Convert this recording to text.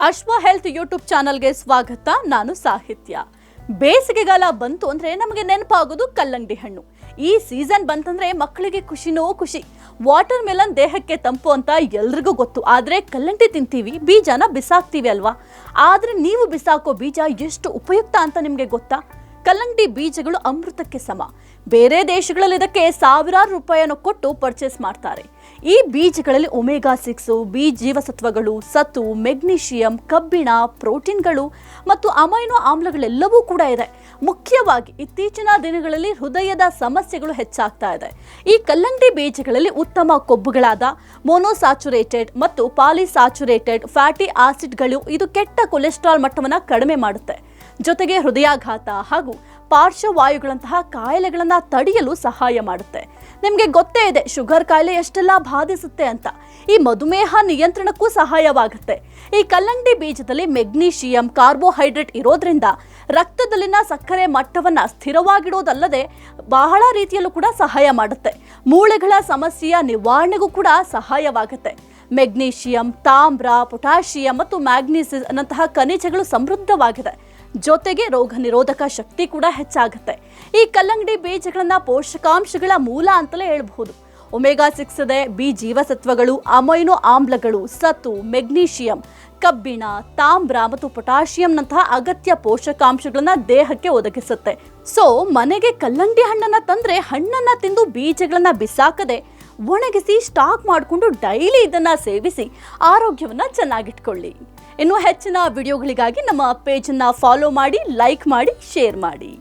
ಅಶ್ವ health YouTube ಚಾನಲ್ಗೆ ಸ್ವಾಗತ. ನಾನು ಸಾಹಿತ್ಯ. ಬೇಸಿಗೆಗಾಲ ಬಂತು ಅಂದ್ರೆ ನಮಗೆ ನೆನಪಾಗೋದು ಕಲ್ಲಂಗಡಿ ಹಣ್ಣು. ಈ ಸೀಸನ್ ಬಂತಂದ್ರೆ ಮಕ್ಕಳಿಗೆ ಖುಷಿನೋ ಖುಷಿ. ವಾಟರ್ ಮೆಲನ್ ದೇಹಕ್ಕೆ ತಂಪು ಅಂತ ಎಲ್ರಿಗೂ ಗೊತ್ತು. ಆದ್ರೆ ಕಲ್ಲಂಗಡಿ ತಿಂತೀವಿ, ಬೀಜನ ಬಿಸಾಕ್ತೀವಿ ಅಲ್ವಾ? ಆದ್ರೆ ನೀವು ಬಿಸಾಕೋ ಬೀಜ ಎಷ್ಟು ಉಪಯುಕ್ತ ಅಂತ ನಿಮ್ಗೆ ಗೊತ್ತಾ? ಕಲ್ಲಂಗಡಿ ಬೀಜಗಳು ಅಮೃತಕ್ಕೆ ಸಮ. ಬೇರೆ ದೇಶಗಳಲ್ಲಿ ಇದಕ್ಕೆ ಸಾವಿರಾರು ರೂಪಾಯಿಯನ್ನು ಕೊಟ್ಟು ಪರ್ಚೇಸ್ ಮಾಡ್ತಾರೆ. ಈ ಬೀಜಗಳಲ್ಲಿ ಒಮೆಗಾ 6, ಬಿ ಜೀವಸತ್ವಗಳು, ಸತು, ಮೆಗ್ನೀಷಿಯಂ, ಕಬ್ಬಿಣ, ಪ್ರೋಟೀನ್ಗಳು ಮತ್ತು ಅಮೈನೋ ಆಮ್ಲಗಳೆಲ್ಲವೂ ಕೂಡ ಇದೆ. ಮುಖ್ಯವಾಗಿ ಇತ್ತೀಚಿನ ದಿನಗಳಲ್ಲಿ ಹೃದಯದ ಸಮಸ್ಯೆಗಳು ಹೆಚ್ಚಾಗ್ತಾ ಇದೆ. ಈ ಕಲ್ಲಂಗಡಿ ಬೀಜಗಳಲ್ಲಿ ಉತ್ತಮ ಕೊಬ್ಬುಗಳಾದ ಮೊನೋಸ್ಯಾಚುರೇಟೆಡ್ ಮತ್ತು ಪಾಲಿಸ್ಯಾಚುರೇಟೆಡ್ ಫ್ಯಾಟಿ ಆಸಿಡ್ಗಳು ಇದು ಕೆಟ್ಟ ಕೊಲೆಸ್ಟ್ರಾಲ್ ಮಟ್ಟವನ್ನು ಕಡಿಮೆ ಮಾಡುತ್ತೆ. ಜೊತೆಗೆ ಹೃದಯಾಘಾತ ಹಾಗೂ ಪಾರ್ಶ್ವವಾಯುಗಳಂತಹ ಕಾಯಿಲೆಗಳನ್ನ ತಡೆಯಲು ಸಹಾಯ ಮಾಡುತ್ತೆ. ನಿಮಗೆ ಗೊತ್ತೇ ಇದೆ ಶುಗರ್ ಕಾಯಿಲೆ ಎಷ್ಟೆಲ್ಲ ಬಾಧಿಸುತ್ತೆ ಅಂತ. ಈ ಮಧುಮೇಹ ನಿಯಂತ್ರಣಕ್ಕೂ ಸಹಾಯವಾಗುತ್ತೆ. ಈ ಕಲ್ಲಂಗಡಿ ಬೀಜದಲ್ಲಿ ಮೆಗ್ನೀಷಿಯಂ, ಕಾರ್ಬೋಹೈಡ್ರೇಟ್ ಇರೋದ್ರಿಂದ ರಕ್ತದಲ್ಲಿನ ಸಕ್ಕರೆ ಮಟ್ಟವನ್ನ ಸ್ಥಿರವಾಗಿಡೋದಲ್ಲದೆ ಬಹಳ ರೀತಿಯಲ್ಲೂ ಕೂಡ ಸಹಾಯ ಮಾಡುತ್ತೆ. ಮೂಳೆಗಳ ಸಮಸ್ಯೆಯ ನಿವಾರಣೆಗೂ ಕೂಡ ಸಹಾಯವಾಗುತ್ತೆ. ಮೆಗ್ನೀಷಿಯಂ, ತಾಮ್ರ, ಪೊಟ್ಯಾಷಿಯಂ ಮತ್ತು ಮ್ಯಾಗ್ನೀಸಿಯಂನಂತಹ ಖನಿಜಗಳು ಸಮೃದ್ಧವಾಗಿದೆ. ಜೊತೆಗೆ ರೋಗ ನಿರೋಧಕ ಶಕ್ತಿ ಕೂಡ ಹೆಚ್ಚಾಗುತ್ತೆ. ಈ ಕಲ್ಲಂಗಡಿ ಬೀಜಗಳನ್ನ ಪೋಷಕಾಂಶಗಳ ಮೂಲ ಅಂತಲೇ ಹೇಳಬಹುದು. ಒಮೆಗಾ 6 ಇದೆ, ಬಿ ಜೀವಸತ್ವಗಳು, ಅಮೈನೋ ಆಮ್ಲಗಳು, ಸತು, ಮೆಗ್ನೀಷಿಯಂ, ಕಬ್ಬಿಣ, ತಾಮ್ರ ಮತ್ತು ಪೊಟ್ಯಾಷಿಯಂನಂತಹ ಅಗತ್ಯ ಪೋಷಕಾಂಶಗಳನ್ನ ದೇಹಕ್ಕೆ ಒದಗಿಸುತ್ತೆ. ಸೊ ಮನೆಗೆ ಕಲ್ಲಂಗಡಿ ಹಣ್ಣನ್ನ ತಂದ್ರೆ ಹಣ್ಣನ್ನ ತಿಂದು ಬೀಜಗಳನ್ನ ಬಿಸಾಕದೆ ಒಣಗಿಸಿ ಸ್ಟಾಕ್ ಮಾಡಿಕೊಂಡು ಡೈಲಿ ಇದನ್ನ ಸೇವಿಸಿ ಆರೋಗ್ಯವನ್ನ ಚೆನ್ನಾಗಿಟ್ಕೊಳ್ಳಿ. ಇನ್ನು ಹೆಚ್ಚಿನ ವಿಡಿಯೋಗಳಿಗಾಗಿ ನಮ್ಮ ಪೇಜನ್ನು ಫಾಲೋ ಮಾಡಿ, ಲೈಕ್ ಮಾಡಿ, ಶೇರ್ ಮಾಡಿ.